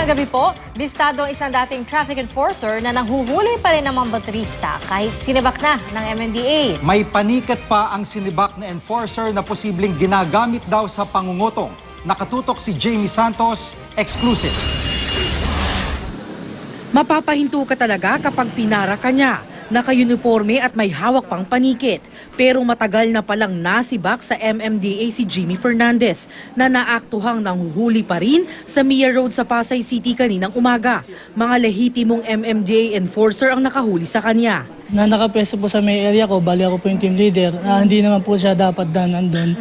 Magandang gabi po. Bistado ang isang dating traffic enforcer na nanghuhuli pa rin ng mga motorista kahit sinibak na ng MMDA. May panikat pa ang sinibak na enforcer na posibleng ginagamit daw sa pangungutong. Nakatutok si Jamie Santos, exclusive. Mapapahinto ka talaga kapag pinara ka niya. Naka-uniforme at may hawak pang panikit. Pero matagal na palang nasibak sa MMDA si Jimmy Fernandez na naaktuhang nanghuhuli pa rin sa Mia Road sa Pasay City kaninang umaga. Mga lehitimong MMDA enforcer ang nakahuli sa kanya. Na nakapwesto po sa may area ko, bali ako po yung team leader, hindi naman po siya dapat nandun.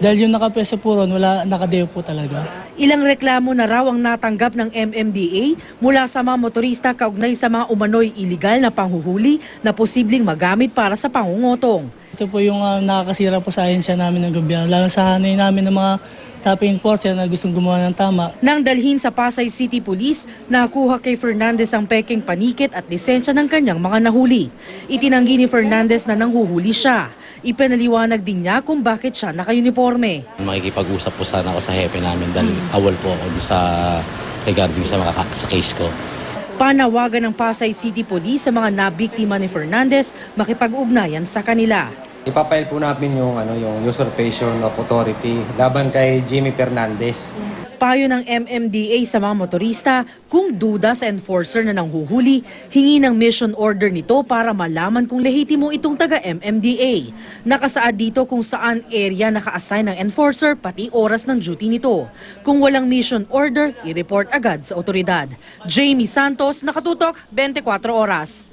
Dahil yung nakapwesto po ron, nakadeo po talaga. Ilang reklamo na raw ang natanggap ng MMDA mula sa mga motorista kaugnay sa mga umano'y iligal na panghuhuli na posibleng magamit para sa pangungutong. Ito po yung nakakasira po sa ahensya namin ng gobyerno, lalo sa hanay namin ng mga traffic enforcer na gustong gumawa ng tama. Nang dalhin sa Pasay City Police, nakuha kay Fernandez ang pekeng panikit at lisensya ng kanyang mga nahuli. Itinanggi ni Fernandez na nanghuhuli siya. Ipinaliwanag din niya kung bakit siya naka-uniforme. Makikipag-usap po sana ako sa hepe namin dahil awol po ako sa regarding sa case ko. Panawagan ng Pasay City Police sa mga nabiktima ni Fernandez makipag-ugnayan sa kanila. Ipapail po namin yung usurpation of authority laban kay Jimmy Fernandez. Payo ng MMDA sa mga motorista, kung duda sa enforcer na nanghuhuli, hingi ng mission order nito para malaman kung lehitimo itong taga-MMDA. Nakasaad dito kung saan area naka-assign ng enforcer pati oras ng duty nito. Kung walang mission order, i-report agad sa otoridad. Jamie Santos, Nakatutok, 24 Oras.